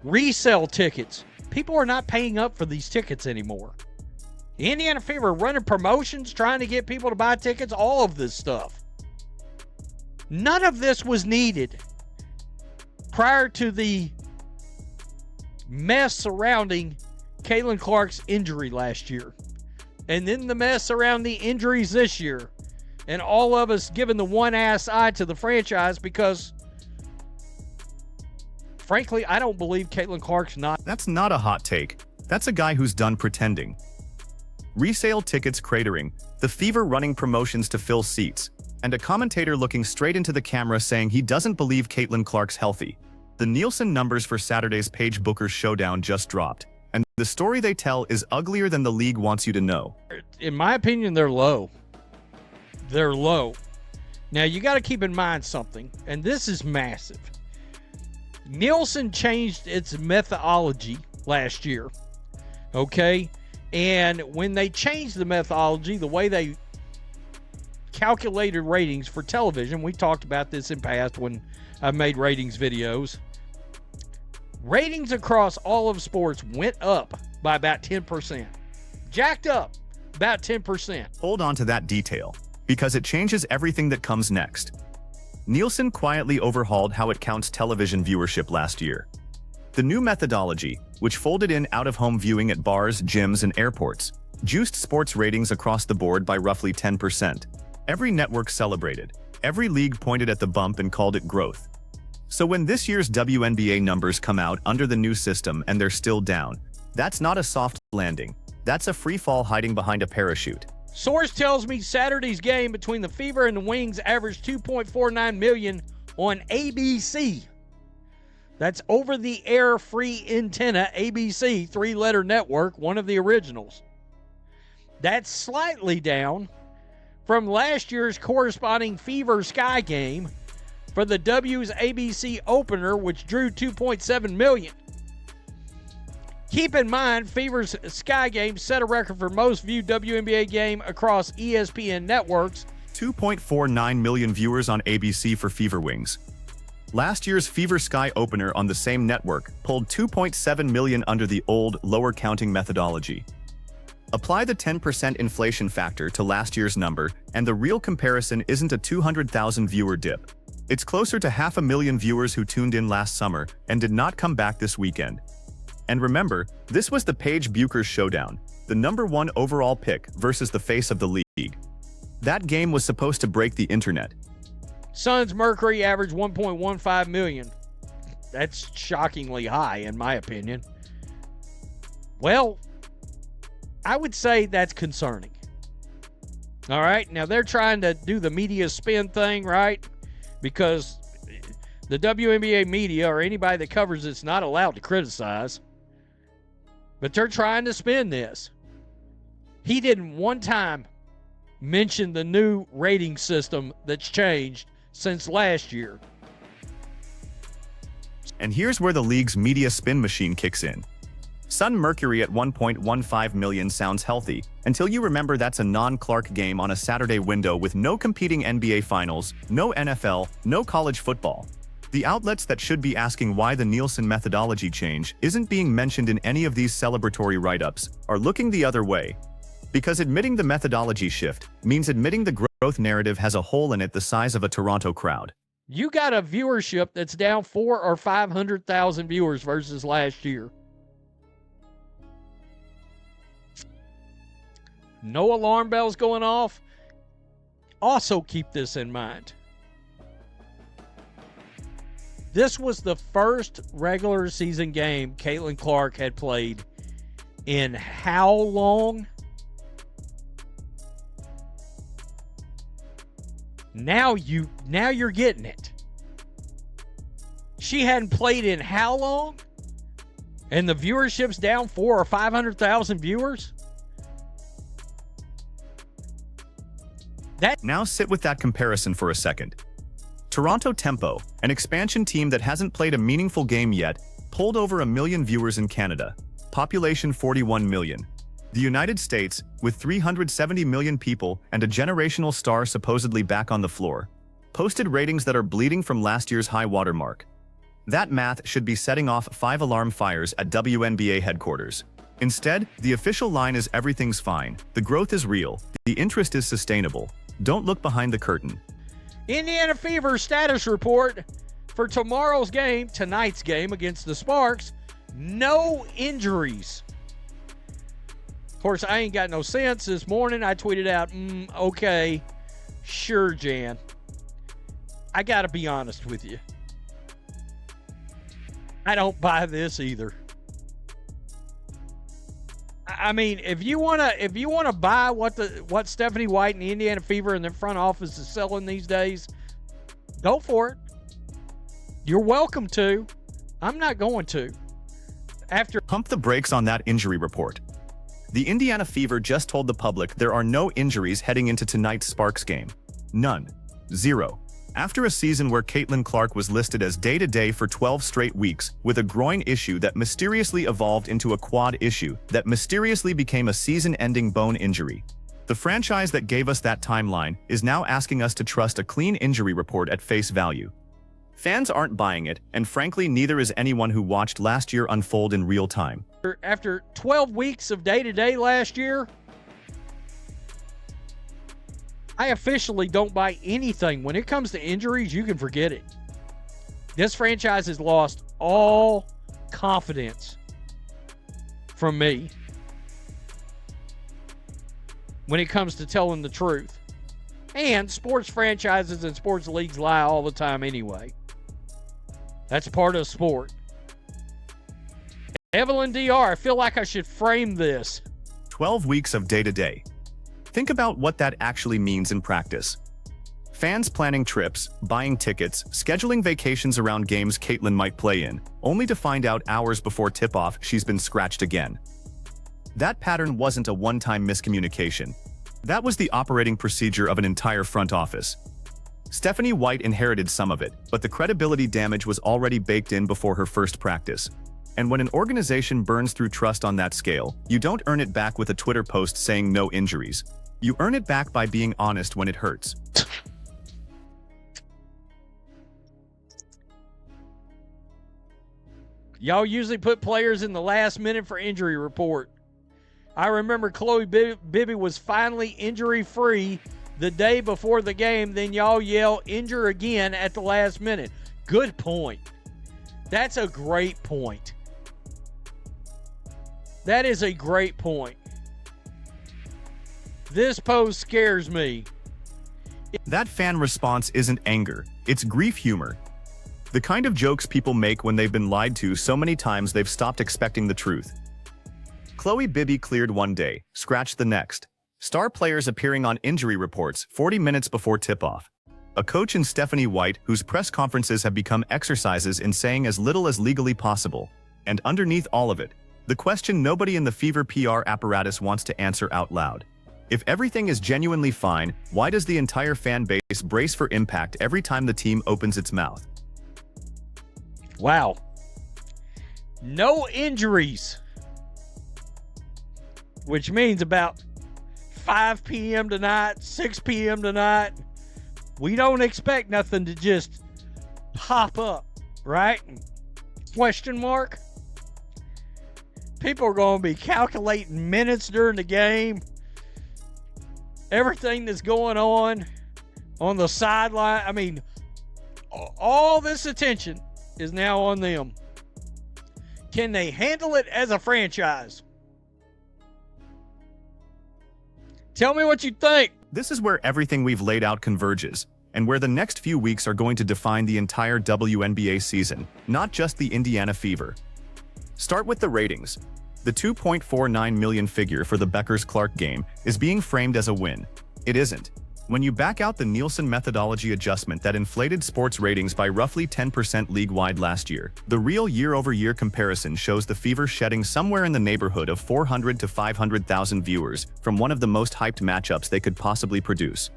Resale tickets. People are not paying up for these tickets anymore. Indiana Fever running promotions, trying to get people to buy tickets, all of this stuff. None of this was needed prior to the mess surrounding Caitlin Clark's injury last year. And then the mess around the injuries this year. And all of us giving the one ass eye to the franchise because, frankly, I don't believe Caitlin Clark's not. That's not a hot take. That's a guy who's done pretending. Resale tickets cratering, the Fever running promotions to fill seats, and a commentator looking straight into the camera saying he doesn't believe Caitlin Clark's healthy. The Nielsen numbers for Saturday's Paige Booker's showdown just dropped, and the story they tell is uglier than the league wants you to know. In my opinion, they're low. They're low. Now, you got to keep in mind something, and this is massive. Nielsen changed its methodology last year, okay? And when they changed the methodology, the way they calculated ratings for television, we talked about this in past when I made ratings videos. Ratings across all of sports went up by about 10%. Jacked up about 10%. Hold on to that detail, because it changes everything that comes next. Nielsen quietly overhauled how it counts television viewership last year. The new methodology, which folded in out-of-home viewing at bars, gyms, and airports, juiced sports ratings across the board by roughly 10%. Every network celebrated. Every league pointed at the bump and called it growth. So when this year's WNBA numbers come out under the new system and they're still down, that's not a soft landing. That's a free fall hiding behind a parachute. Source tells me Saturday's game between the Fever and the Wings averaged 2.49 million on ABC. That's over-the-air free antenna, ABC, three-letter network, one of the originals. That's slightly down from last year's corresponding Fever Sky game for the W's ABC opener, which drew 2.7 million. Keep in mind, Fever's Sky game set a record for most viewed WNBA game across ESPN networks. 2.49 million viewers on ABC for Fever Wings. Last year's Fever Sky opener on the same network pulled 2.7 million under the old, lower counting methodology. Apply the 10% inflation factor to last year's number, and the real comparison isn't a 200,000 viewer dip. It's closer to 500,000 viewers who tuned in last summer and did not come back this weekend. And remember, this was the Paige Bucher's showdown, the #1 overall pick versus the face of the league. That game was supposed to break the internet. Suns Mercury averaged 1.15 million. That's shockingly high, in my opinion. Well, I would say that's concerning. All right, now they're trying to do the media spin thing, right? Because the WNBA media or anybody that covers it's not allowed to criticize. But they're trying to spin this. He didn't one time mention the new rating system that's changed since last year. And here's where the league's media spin machine kicks in. Sun Mercury at 1.15 million sounds healthy, until you remember that's a non-Clark game on a Saturday window with no competing NBA finals, no NFL, no college football. The outlets that should be asking why the Nielsen methodology change isn't being mentioned in any of these celebratory write-ups are looking the other way. Because admitting the methodology shift means admitting the growth narrative has a hole in it the size of a Toronto crowd. You got a viewership that's down 400,000 or 500,000 viewers versus last year. No alarm bells going off. Also keep this in mind. This was the first regular season game Caitlin Clark had played in how long? Now you're getting it. She hadn't played in how long? And the viewership's down 400,000 or 500,000 viewers? Now sit with that comparison for a second. Toronto Tempo, an expansion team that hasn't played a meaningful game yet, pulled over 1 million viewers in Canada, population 41 million. The United States, with 370 million people and a generational star supposedly back on the floor, posted ratings that are bleeding from last year's high watermark. That math should be setting off 5 alarm fires at WNBA headquarters. Instead, the official line is everything's fine, the growth is real, the interest is sustainable. Don't look behind the curtain. Indiana Fever status report for tonight's game against the Sparks. No injuries. Of course, I ain't got no sense. This morning I tweeted out, okay, sure, Jan. I got to be honest with you. I don't buy this either. I mean, if you wanna buy what Stephanie White and the Indiana Fever and their front office is selling these days, go for it. You're welcome to. I'm not going to. Pump the brakes on that injury report. The Indiana Fever just told the public there are no injuries heading into tonight's Sparks game. None. Zero. After a season where Caitlin Clark was listed as day-to-day for 12 straight weeks, with a groin issue that mysteriously evolved into a quad issue that mysteriously became a season-ending bone injury. The franchise that gave us that timeline is now asking us to trust a clean injury report at face value. Fans aren't buying it, and frankly neither is anyone who watched last year unfold in real time. After 12 weeks of day-to-day last year, I officially don't buy anything. When it comes to injuries, you can forget it. This franchise has lost all confidence from me when it comes to telling the truth. And sports franchises and sports leagues lie all the time anyway. That's part of sport. Evelyn DR, I feel like I should frame this. 12 weeks of day-to-day. Think about what that actually means in practice. Fans planning trips, buying tickets, scheduling vacations around games Caitlin might play in, only to find out hours before tip-off she's been scratched again. That pattern wasn't a one-time miscommunication. That was the operating procedure of an entire front office. Stephanie White inherited some of it, but the credibility damage was already baked in before her first practice. And when an organization burns through trust on that scale, you don't earn it back with a Twitter post saying no injuries. You earn it back by being honest when it hurts. Y'all usually put players in the last minute for injury report. I remember Chloe Bibby was finally injury-free the day before the game, then y'all yell injure again at the last minute. Good point. That's a great point. That is a great point. This post scares me. That fan response isn't anger, it's grief humor. The kind of jokes people make when they've been lied to so many times they've stopped expecting the truth. Chloe Bibby cleared one day, scratched the next. Star players appearing on injury reports 40 minutes before tip-off. A coach in Stephanie White whose press conferences have become exercises in saying as little as legally possible. And underneath all of it, the question nobody in the Fever PR apparatus wants to answer out loud. If everything is genuinely fine, why does the entire fan base brace for impact every time the team opens its mouth? Wow. No injuries. Which means about 5 p.m. tonight, 6 p.m. tonight, we don't expect nothing to just pop up, right? Question mark? People are going to be calculating minutes during the game. Everything that's going on the sideline. I mean, all this attention is now on them. Can they handle it as a franchise? Tell me what you think. This is where everything we've laid out converges, and where the next few weeks are going to define the entire WNBA season, not just the Indiana Fever. Start with the ratings. The 2.49 million figure for the Beckers-Clark game is being framed as a win. It isn't. When you back out the Nielsen methodology adjustment that inflated sports ratings by roughly 10% league-wide last year, the real year-over-year comparison shows the Fever shedding somewhere in the neighborhood of 400 to 500,000 viewers from one of the most hyped matchups they could possibly produce.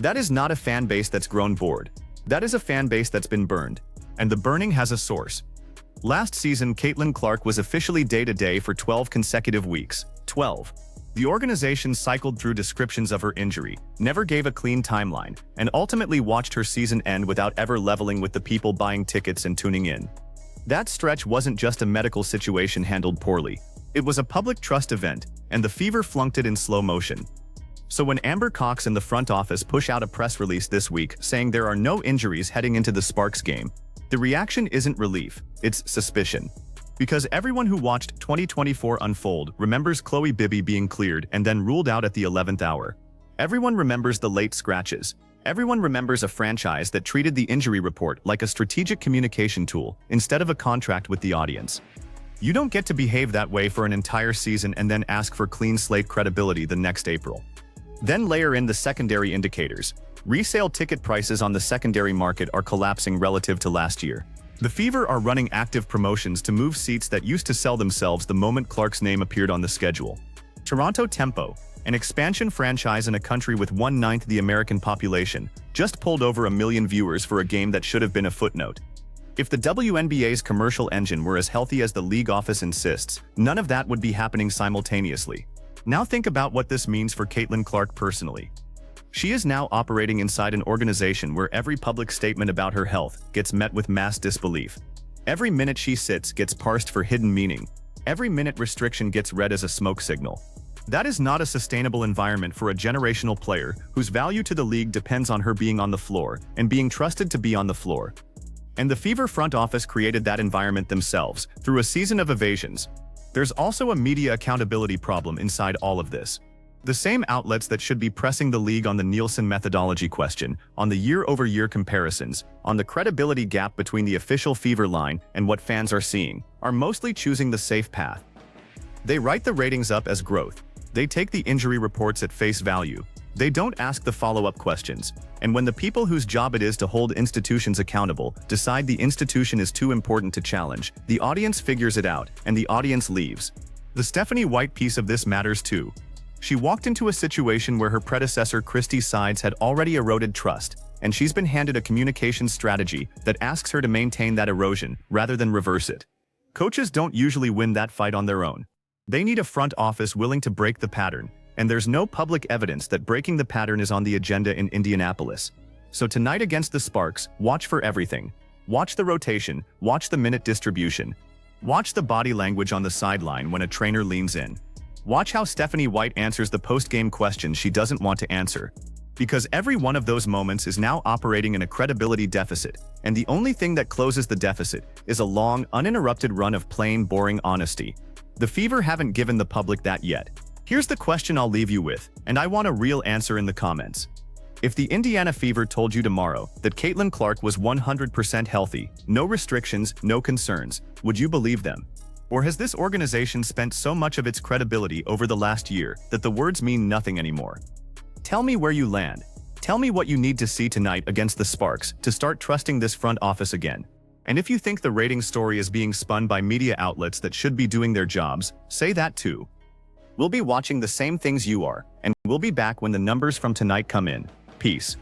That is not a fan base that's grown bored. That is a fan base that's been burned. And the burning has a source. Last season, Caitlin Clark was officially day-to-day for 12 consecutive weeks. 12. The organization cycled through descriptions of her injury, never gave a clean timeline, and ultimately watched her season end without ever leveling with the people buying tickets and tuning in. That stretch wasn't just a medical situation handled poorly. It was a public trust event, and the Fever flunked it in slow motion. So when Amber Cox and the front office push out a press release this week saying there are no injuries heading into the Sparks game, the reaction isn't relief, it's suspicion. Because everyone who watched 2024 unfold remembers Chloe Bibby being cleared and then ruled out at the 11th hour. Everyone remembers the late scratches. Everyone remembers a franchise that treated the injury report like a strategic communication tool instead of a contract with the audience. You don't get to behave that way for an entire season and then ask for clean slate credibility the next April. Then layer in the secondary indicators. Resale ticket prices on the secondary market are collapsing relative to last year. The Fever are running active promotions to move seats that used to sell themselves the moment Clark's name appeared on the schedule. Toronto Tempo, an expansion franchise in a country with 1/9 the American population, just pulled over 1 million viewers for a game that should have been a footnote. If the WNBA's commercial engine were as healthy as the league office insists, none of that would be happening simultaneously. Now think about what this means for Caitlin Clark personally. She is now operating inside an organization where every public statement about her health gets met with mass disbelief. Every minute she sits gets parsed for hidden meaning. Every minute restriction gets read as a smoke signal. That is not a sustainable environment for a generational player whose value to the league depends on her being on the floor and being trusted to be on the floor. And the Fever front office created that environment themselves through a season of evasions. There's also a media accountability problem inside all of this. The same outlets that should be pressing the league on the Nielsen methodology question, on the year-over-year comparisons, on the credibility gap between the official Fever line and what fans are seeing, are mostly choosing the safe path. They write the ratings up as growth. They take the injury reports at face value. They don't ask the follow-up questions. And when the people whose job it is to hold institutions accountable decide the institution is too important to challenge, the audience figures it out, and the audience leaves. The Stephanie White piece of this matters too. She walked into a situation where her predecessor Christy Sides had already eroded trust, and she's been handed a communications strategy that asks her to maintain that erosion rather than reverse it. Coaches don't usually win that fight on their own. They need a front office willing to break the pattern, and there's no public evidence that breaking the pattern is on the agenda in Indianapolis. So tonight against the Sparks, watch for everything. Watch the rotation, watch the minute distribution. Watch the body language on the sideline when a trainer leans in. Watch how Stephanie White answers the post-game questions she doesn't want to answer. Because every one of those moments is now operating in a credibility deficit, and the only thing that closes the deficit is a long, uninterrupted run of plain, boring honesty. The Fever haven't given the public that yet. Here's the question I'll leave you with, and I want a real answer in the comments. If the Indiana Fever told you tomorrow that Caitlin Clark was 100% healthy, no restrictions, no concerns, would you believe them? Or has this organization spent so much of its credibility over the last year that the words mean nothing anymore? Tell me where you land. Tell me what you need to see tonight against the Sparks to start trusting this front office again. And if you think the ratings story is being spun by media outlets that should be doing their jobs, say that too. We'll be watching the same things you are, and we'll be back when the numbers from tonight come in. Peace.